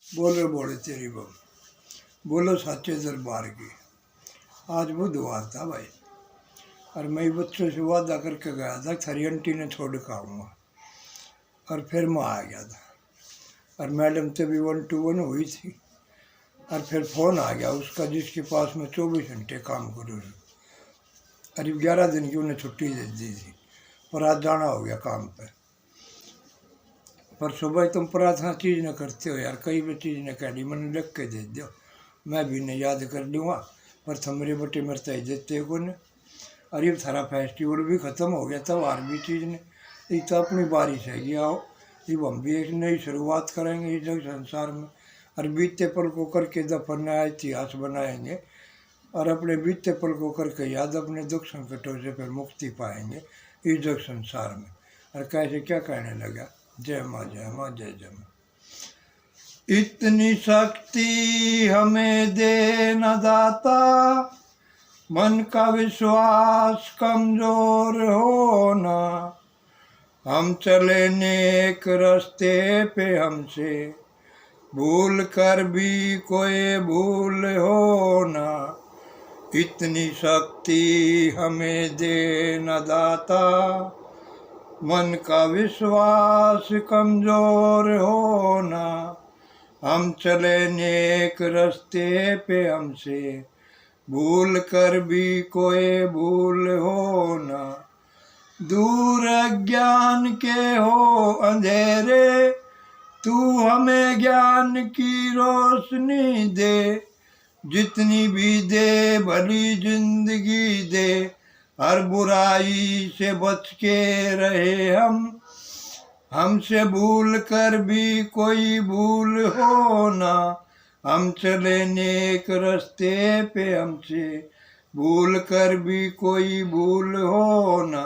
बोलो बोले तेरी बम, बोलो साचे दरबार की। आज बुधवार था भाई, और मैं बच्चों से वादा करके गया था थारी आंटी ने छोड़ के आऊँगा, और फिर मैं आ गया था। और मैडम से भी 1-to-1 हुई थी, और फिर फ़ोन आ गया उसका जिसके पास मैं 24 घंटे काम करूँ। करीब 11 दिन की उन्हें छुट्टी दे दी थी, पर आज जाना हो गया काम पर। पर सुबह तुम प्रार्थना चीज़ न करते हो यार, कई भी चीज़ न कह दी, मैंने लिख के दे दो, मैं भी नहीं याद कर लूँगा, पर थमरे बटे मरता ही देते को ने। और ये सारा फेस्टिवल भी ख़त्म हो गया था, और भी चीज़ ने ये तो अपनी बारिश है। आओ ये हम भी एक नई शुरुआत करेंगे इस जग संसार में, और बीते पल को करके दफन नया इतिहास बनाएंगे, और अपने बीते पल को करके याद अपने दुख संकटों से फिर मुक्ति पाएंगे इस जग संसार में। और कैसे क्या कहने लगा, जय माँ जय माँ जय जय माँ। इतनी शक्ति हमें दे न दाता, मन का विश्वास कमजोर होना, हम चले नेक रास्ते पे हमसे भूल कर भी कोई भूल होना। इतनी शक्ति हमें दे न दाता, मन का विश्वास कमजोर होना, हम चले नेक रास्ते पे हमसे भूल कर भी कोई भूल होना। दूर अज्ञान के हो अंधेरे, तू हमें ज्ञान की रोशनी दे, जितनी भी दे भली जिंदगी दे, हर बुराई से बच के रहे हम, हमसे भूल कर भी कोई भूल होना, हम चले नेक रास्ते पे हमसे भूल कर भी कोई भूल होना।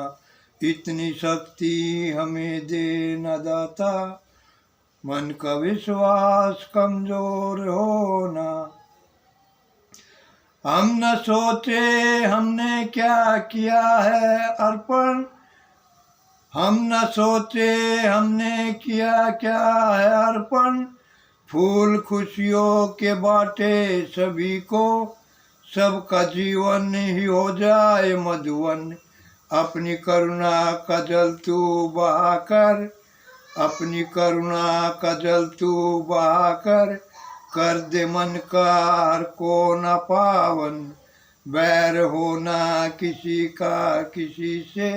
इतनी शक्ति हमें दे न दाता, मन का विश्वास कमजोर होना। हम न सोचे हमने क्या किया है अर्पण, हम न सोचे हमने किया क्या है अर्पण, फूल खुशियों के बाटे सभी को, सबका जीवन ही हो जाए मधुवन। अपनी करुणा का जल तू बहाकर, अपनी करुणा का जल तू बहाकर, कर दे मन का हर को न पावन, बैर होना किसी का किसी से,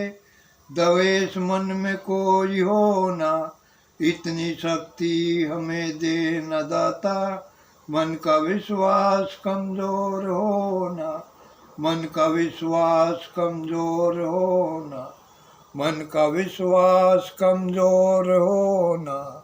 द्वेष मन में कोई होना। इतनी शक्ति हमें दे न दाता, मन का विश्वास कमजोर होना, मन का विश्वास कमजोर होना, मन का विश्वास कमजोर होना।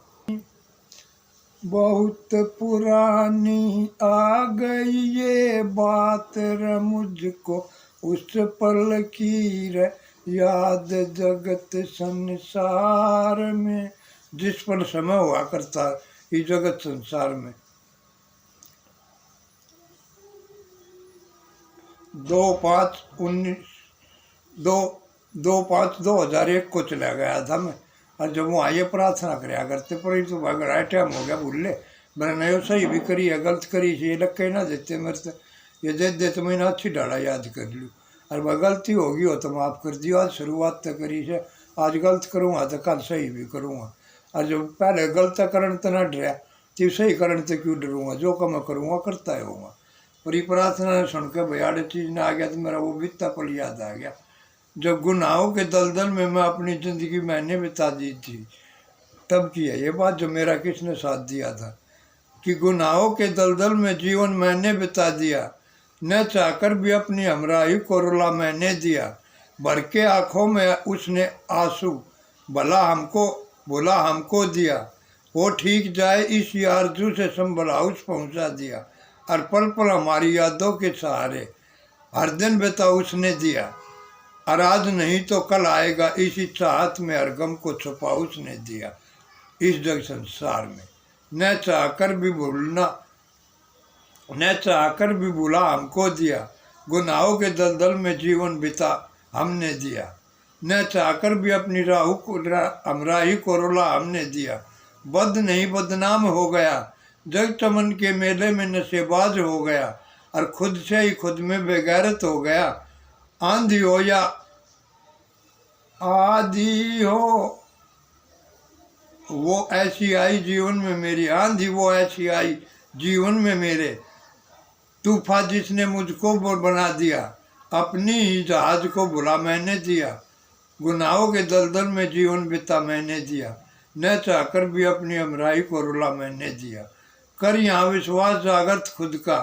बहुत पुरानी आ गई ये बात रे मुझको, उस पल की रे याद जगत संसार में, जिस पल समय हुआ करता इस जगत संसार में। 2/5/2001 को चला गया था मैं, और जब वहाँ ये प्रार्थना कराया करते पर तो बड़ा टाइम हो गया भूल ले। मैंने नहीं सही भी करी है गलत करी से ये लग के ना देते मेरे से, ये दे दे तो मैंने अच्छी डाला याद कर लूँ। और वह गलती होगी हो तो माफ़ कर दियो, आज शुरुआत तो करी से, आज गलत करूँगा तो कल सही भी करूँगा। और जब पहले गलत करण तो ना डरा, तो सही करण तो क्यों डरूँगा, जो काम मैं करूँगा करता ही होगा। पर ये प्रार्थना सुन के भैया चीज़ ना आ गया तो मेरा वो बीता पल याद आ गया, जब गुनाहों के दलदल में मैं अपनी ज़िंदगी मैंने बिता दी थी, तब की है ये बात जो मेरा किसने साथ दिया था, कि गुनाहों के दलदल में जीवन मैंने बिता दिया, न चाहकर भी अपनी हमराही को रुला मैंने दिया, भर के आँखों में उसने आंसू भला हमको दिया, वो ठीक जाए इस आरज़ू से संभला उस पहुँचा दिया, और पल पल हमारी यादों के सहारे हर दिन बिता उसने दिया, और आज नहीं तो कल आएगा इसी चाहत में हर गम को छुपा उसने दिया इस जग संसार में। न चाहकर भी भूला हमको दिया, गुनाहों के दलदल में जीवन बिता हमने दिया, न चाहकर भी अपनी हमराही को रुला हमने दिया, बद नहीं बदनाम हो गया जग चमन के मेले में नशेबाज हो गया और खुद से ही खुद में बेगैरत हो गया। आंधी हो या आधी हो वो ऐसी आई जीवन में मेरी, आंधी वो ऐसी आई जीवन में मेरे, तूफान जिसने मुझको बना दिया, अपनी ही जहाज को बुला मैंने दिया, गुनाहों के दलदल में जीवन बिता मैंने दिया, न चाहकर भी अपनी हमराही को रुला मैंने दिया। कर यहाँ विश्वास जागृत खुद का,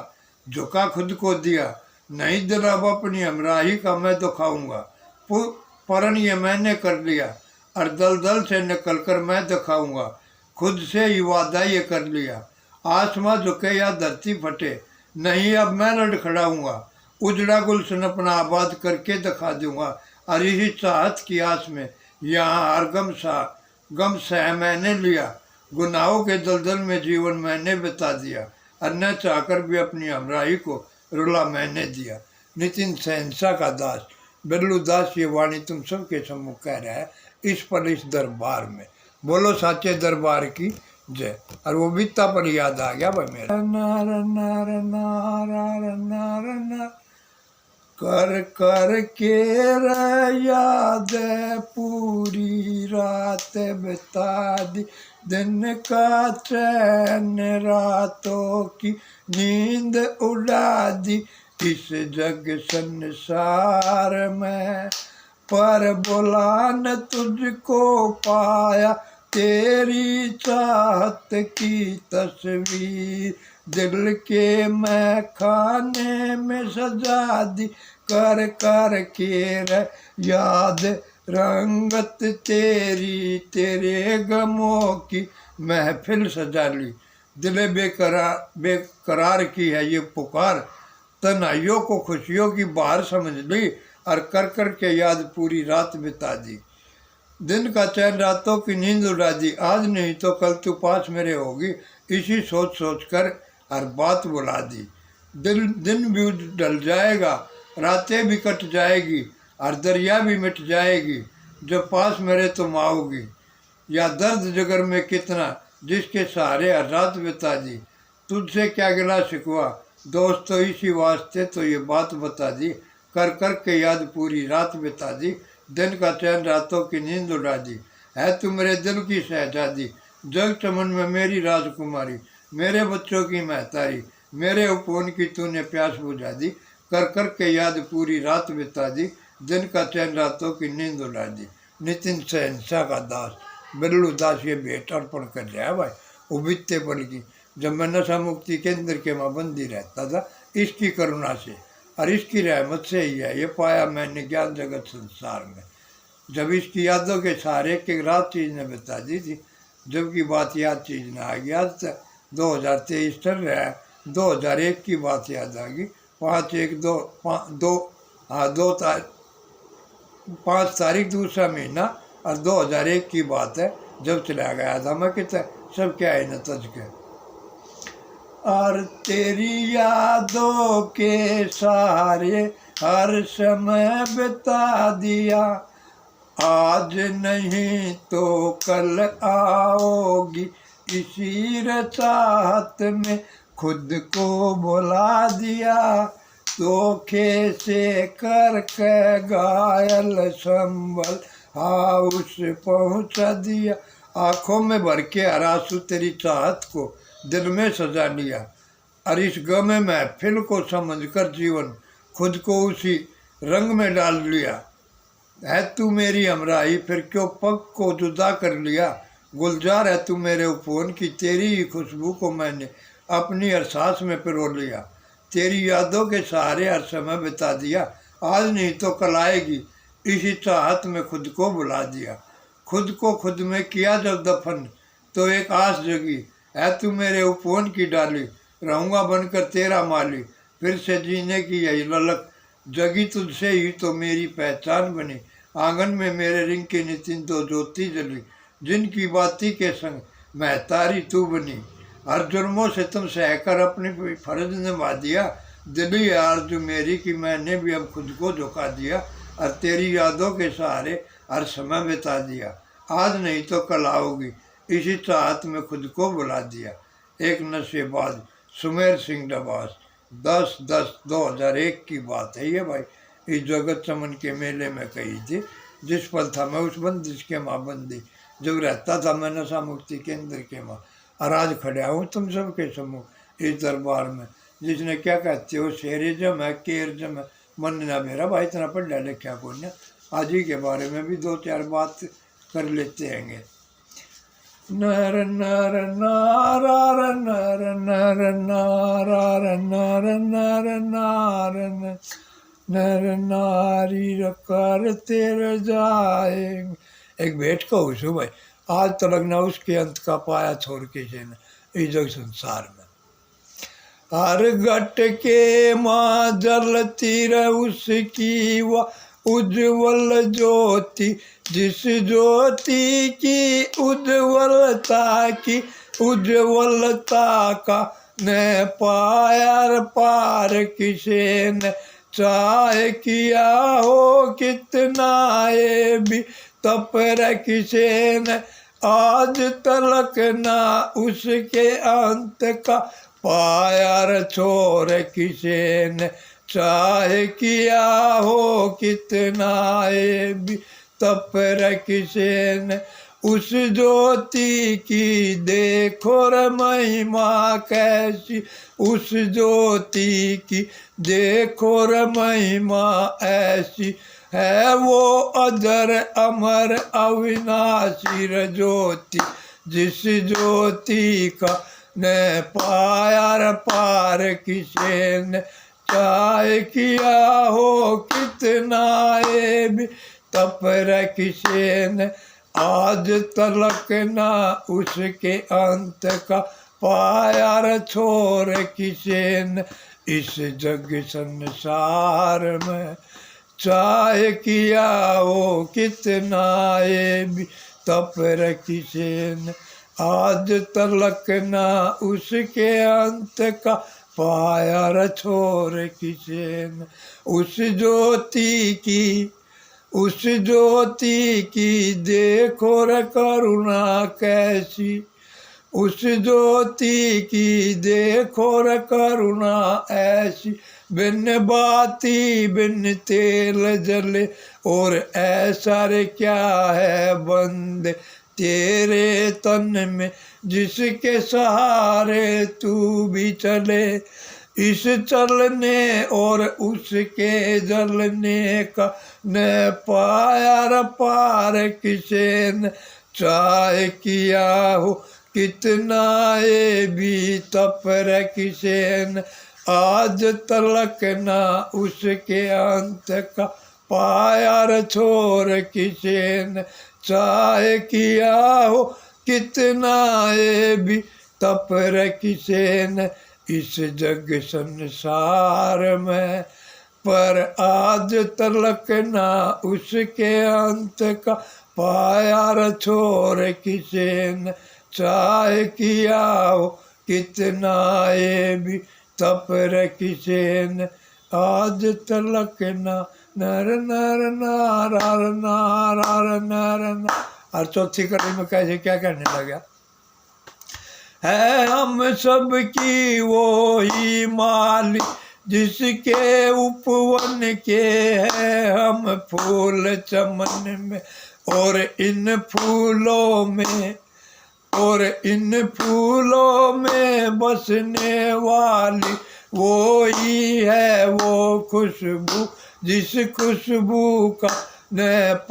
झुका खुद को दिया, नहीं दिल अब अपनी हमराही का मैं तो खाऊंगा, परण ये मैंने कर लिया और दलदल से निकल कर मैं दिखाऊंगा, खुद से ही वादा ये कर लिया। आसमां झुके या धरती फटे, नहीं अब मैं लड़खड़ाऊंगा, उजड़ा गुलशन अपना आबाद करके दिखा दूंगा। और इसी चाहत की आस में यहाँ हर गम सह मैंने लिया, गुनाहों के दलदल में जीवन मैंने बिता दिया, और न चाहकर भी अपनी हमराही को रुला मैंने दिया। नितिन सहनसा का दास बिरलू दास ये वाणी तुम सबके सम्मुख कह रहा है इस पल इस दरबार में। बोलो साचे दरबार की जय। और वो बीता पर याद आ गया भाई मेरा, कर कर के याद पूरी रात बिता दी, दिन का चैन रातों की नींद उड़ा दी, इस जग संसार में पर बुला न तुझको पाया, तेरी चाहत की तस्वीर दिल के मैं खाने में सजा दी, कर कर के याद रंगत तेरी, तेरे गमों की महफिल सजा ली। दिल बेकरार की है ये पुकार, तन्हाइयों को खुशियों की बहार समझ ली, और कर कर के याद पूरी रात बिता दी, दिन का चैन रातों की नींद उड़ा दी, आज नहीं तो कल तू पास मेरे होगी, इसी सोच सोच कर हर बात बुला दी। दिन भी ढल जाएगा, रातें भी कट जाएगी, और दरिया भी मिट जाएगी, जब पास मेरे तुम आओगी। या दर्द जिगर में कितना जिसके सहारे हर रात बिता दी, तुझसे क्या गिला शिकवा दोस्तों इसी वास्ते तो ये बात बता दी, कर कर के याद पूरी रात बिता दी, दिन का चैन रातों की नींद उड़ा दी। है तू मेरे दिल की शहजादी, जग चमन में मेरी राजकुमारी, मेरे बच्चों की महतारी, मेरे उपवन की तूने प्यास बुझा दी, कर कर के याद पूरी रात बिता दी, दिन का चैन रातों की नींद उड़ा दी। नितिन सहनसा का दास बिरलू दास ये भेंट अर्पण कर रहा है भाई। उबितते पल की जब मैं नशा मुक्ति केंद्र के माँ बंदी रहता था, इसकी करुणा से और इसकी रहमत से ही है ये पाया मैंने ज्ञान जगत संसार में। जब इसकी यादों के सहारे की रात चीज़ ने बता दी थी, जबकि बात याद चीज़ ने आ गई। आज तक 2023 चल रहा है, 2001 की बात याद आ गई। 5 तारीख दूसरा महीना और 2001 की बात है, जब चला गया था मैं कितना सब क्या है न तज के। और तेरी यादों के सहारे हर समय बिता दिया, आज नहीं तो कल आओगी, इसी चाहत में खुद को बुला दिया, धोखे से करके घायल संभल हाउस पहुँचा दिया। आँखों में भर के आंसू तेरी चाहत को दिल में सजा लिया, और इस गम महफिल को समझकर जीवन खुद को उसी रंग में डाल लिया। है तू मेरी हमराही फिर क्यों पग को जुदा कर लिया, गुलजार है तू मेरे उपवन की, तेरी ही खुशबू को मैंने अपनी हर सांस में पिरो लिया, तेरी यादों के सहारे हर समय बिता दिया, आज नहीं तो कल आएगी, इसी चाहत में खुद को बुला दिया। खुद को खुद में किया जब दफन तो एक आस जगी, है तू मेरे उपवन की डाली, रहूँगा बनकर तेरा माली, फिर से जीने की यही ललक जगी, तुझसे ही तो मेरी पहचान बनी, आंगन में मेरे रिंग के नितिन तो ज्योति जली, जिनकी बाती के संग महतारी तू बनी, हर जुर्मों से तुम सहकर अपनी फर्ज निभा दिया, दिली आरज़ू मेरी कि मैंने भी अब खुद को झुका दिया, और तेरी यादों के सहारे हर समय बिता दिया, आज नहीं तो कल आओगी, इसी चाहत में खुद को बुला दिया। एक नशेबाज सुमेर सिंह डबास 10/10/2001 की बात है ये भाई। इस जगत चमन के मेले में कही थी, जिस पल था मैं उस बंदिश के माँ बंदी, जब रहता था मैं नशा मुक्ति केंद्र के माँ। और आज खड़ा हूँ तुम सबके सम्मुख इस दरबार में, जिसने क्या कहते हो शेरिज्म है केयरिज्म है, मन ना मेरा भाई इतना पढ़ा लिखा कौन है। आज ही के बारे में भी 2-4 बात कर लेते हैंगे। नर नर नारार नर नर नारार नर नर नारन नर नारी करते जाए। एक भेंट कहूँ सु भाई, आज तलक ना उसके अंत का पाया छोड़ किसी ने इस जग संसार में। हर घट के माँ जलती रह उसकी वह उज्ज्वल ज्योति, जिस ज्योति की उज्ज्वलता की उज्ज्वलता का न पायर पार किसे न चाहे किया हो कितना ये भी तपर किसे न आज तलक ना उसके अंत का पायर छोर किसे न चाहे किया हो कितना ये भी तपर किसे न उस ज्योति की देखो रे महिमा कैसी, उस ज्योति की देखो रे महिमा ऐसी है वो अजर अमर अविनाशी ज्योति, जिस ज्योति का न पाया पार किसे न चाहे किया हो कितना ये भी तपर किसे न आज तलक ना उसके अंत का पाया छोर किसे न इस जग संसार में चाहे किया हो कितना ये भी तपर किसे न आज तलक ना उसके अंत का पाया छोर किसे न उस ज्योति की देखो रे करुणा कैसी, उस ज्योति की देखो रे करुणा ऐसी बिन बाती बिन तेल जले और ऐसा रे क्या है बंदे तेरे तन में जिसके सहारे तू भी चले। इस चलने और उसके जलने का न पाया पार किसे न चाहे किया हो कितना ये भी तपर किसे न आज तलक ना उसके अंत का पाया छोर किसे न चाहे किया हो कितना ये भी तपर किसे न इस जग संसार में पर आज तलक ना उसके अंत का पाया छोर किसे न चाहे किया हो कितना ये भी तपर किसे न आज तलक ना नर नर नारार नारार नर नार। और चौथी कड़ी में कैसे क्या कहने लगा है हम सब की वो ही माली जिसके उपवन के हैं हम फूल चमन में और इन फूलों में बसने वाली वो ही है वो खुशबू, जिस खुशबू का न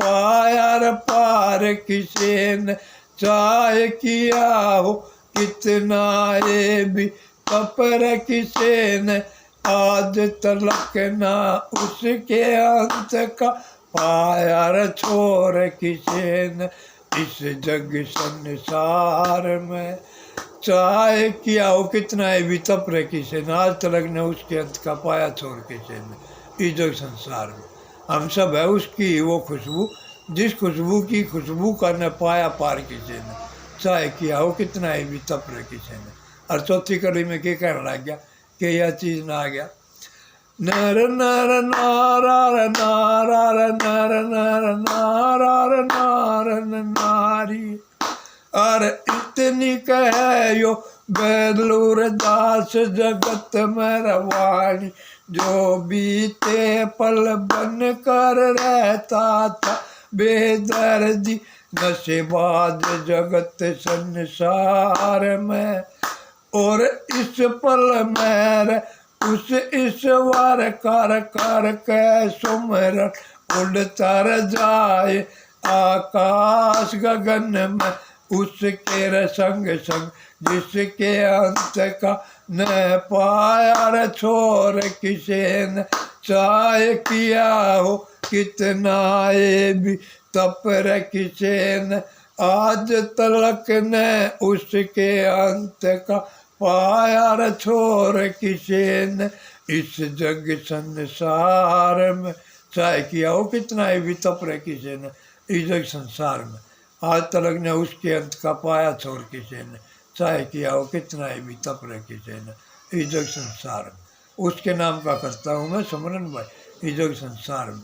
पाया पार किसे न चाहे किया हो कितना ये भी तपर किसे न आज तलक ना उसके अंत का पाया छोर किसे न इस जग संसार में चाहे किया हो कितना ये भी तपर किसे न आज तलक न उसके अंत का पाया छोर किसे न इस जग संसार में हम सब है उसकी वो खुशबू, जिस खुशबू की खुशबू का न पाया पार किसे न चाहे किया हो कितना ही भी तपर किसे ने। और चौथी कड़ी में क्या कहने लग गया कि यह चीज ना आ गया नर नर नारार नारार नर नर नारार नारन नारी। और इतनी कह यो बेलूर दास जगत में रवानी, जो बीते पल बन कर रहता था बेदर्दी, नशेबाज जगत संसार में। और इस पल में उस ईश्वर कर कर के सुमरन, उड़तर जाए आकाश गगन में, उसके संग संग जिसके अंत का न पाया रे छोर किसे न, चाहे किया हो कितना ये भी तप रे किसे न, आज तलक ने उसके अंत का पाया रे छोर किसे न, इस जग संसार में, चाहे किया हो कितना ही भी तप रे किसे न, इस जग संसार में आज तलक ने उसके अंत का पाया छोर किसे ने, चाहे किया हो कितना ही भी तप रे किसे ने, इस जग संसार में। उसके नाम का करता हूँ मैं सुमरन भाई इस जग संसार में।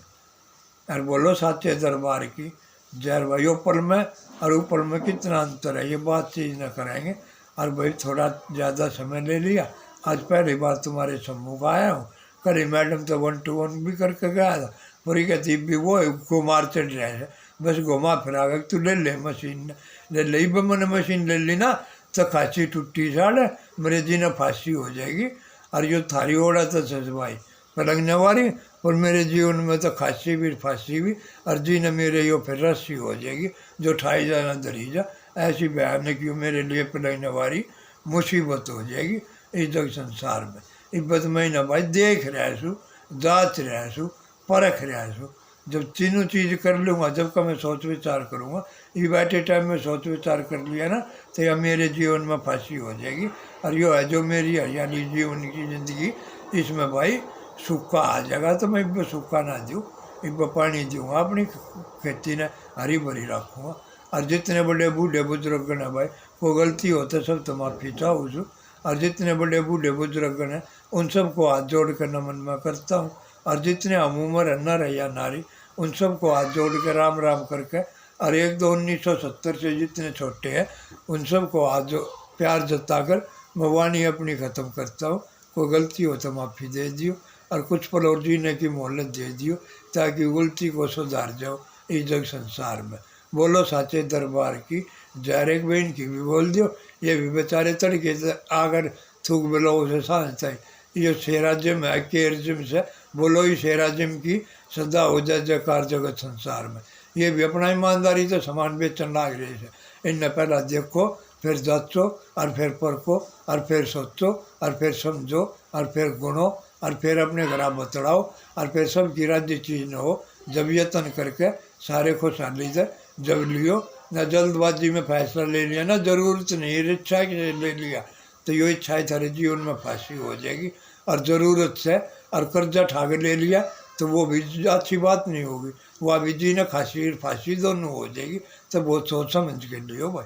और बोलो साचे दरबार की जय भाई। ऊपर में और ऊपर में कितना अंतर है ये बात चीज न करेंगे। और भाई थोड़ा ज़्यादा समय ले लिया, आज पहली बार तुम्हारे सम्मुख आया हूँ। कल मैडम तो 1 to 1 भी करके गया था, पूरी कहती भी वो घुमार चढ़ रहे हैं, बस घुमा फिरा कर तू ले ले मशीन ले ली। मैंने मशीन ले ली ना तो खांसी टूटी साढ़े मेरे जी ने फांसी हो जाएगी। और जो थारी ओढ़ा तो ससभाई पलंगने वाली, और मेरे जीवन में तो खांसी भी फांसी भी, और जी ने मेरे यो फिर रस्सी हो जाएगी जो ठाई जा ना धरी जा। ऐसी बयान है कि मेरे लिए पलंगने वाली मुसीबत हो जाएगी इस जग संसार में। इब्बत मैं ना भाई देख रहा सू, जाँच रहा सू, परख रहा सू। जब तीनों चीज़ कर लूँगा, जब का मैं सोच विचार करूँगा, ये बैठे टाइम में सोच विचार कर लिया ना तो यह मेरे जीवन में फांसी हो जाएगी। और यो है जो मेरी हरियाणी जीवन की ज़िंदगी, इसमें भाई सूखा आ जाएगा तो मैं इब्बे सूखा ना दूँ, इब्बे पानी दूँगा, अपनी खेती ने हरी भरी रखूँगा। और जितने बड़े बूढ़े बुजुर्ग ने भाई को गलती होते सब तो माफ़ी चाहूँ छूँ। और जितने बड़े बूढ़े बुजुर्ग हैं उन सबको हाथ जोड़ कर नमन मैं करता हूँ। और जितने हम उम्र नर है या नारी उन सबको हाथ जोड़ के राम राम करके, और 1-2 1970 से जितने छोटे हैं उन सबको हाथ जो प्यार जता कर मैं वाणी अपनी ख़त्म करता हूँ। कोई गलती हो तो माफ़ी दे दियो, और कुछ पल और जीने की मोहलत दे दियो ताकि गलती को सुधार जाओ इस जग संसार में। बोलो साचे दरबार की जय। एक बहन की भी बोल दियो, ये भी बेचारे तड़के से आकर थूक बेलो उसे सांसता है। ये शेरा जिम है केर जिम से, बोलो ही शेरा जिम की सदा हो जाए जयकार जगत संसार में। ये भी अपना ईमानदारी से सामान बेचन लाग रहे हैं। इनने पहला देखो, फिर जांचो, और फिर परखो, और फिर सोचो, और फिर समझो, और फिर गुणो, और फिर अपने घर बतड़ाओ, और फिर सबकी राज्य चीज़ न हो। जब यत्न करके सारे खुशहाली से जब लियो ना, जल्दबाजी में फैसला ले लिया ना, ज़रूरत नहीं इच्छा के ले लिया तो यो इच्छाएं थारे जीवन में फांसी हो जाएगी। और ज़रूरत से और कर्जा ठाके ले लिया तो वो भी अच्छी बात नहीं होगी, वो अभी जी ने खांसी फांसी दोनों हो जाएगी। तो बहुत सोच समझ के लियो भाई।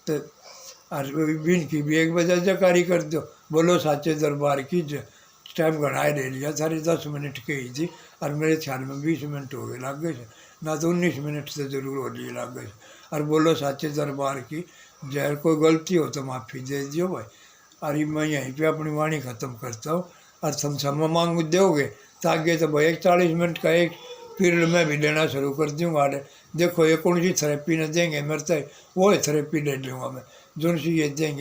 तो और बिन की भी एक वजह जयकारी कर दो। बोलो साचे दरबार की जय। टाइम घनाए ले लिया, सारी 10 मिनट की ही थी और मेरे ख्याल में 20 मिनट हो गए लग गए थे ना, तो 19 मिनट से ज़रूर हो लिए लग गए। और बोलो साचे दरबार की जय। कोई गलती हो तो माफ़ी दे दियो भाई। और मैं यहीं पे अपनी वाणी ख़त्म करता हूँ। और तुम समय मांग दोगे तो आगे तो भाई 40 मिनट का एक पीरियड में भी लेना शुरू कर दूँगा। देखो ये कौन सी थेरेपी न देंगे मेरे तो वो थेरेपी ले लूँगा मैं, जो सी ये देंगे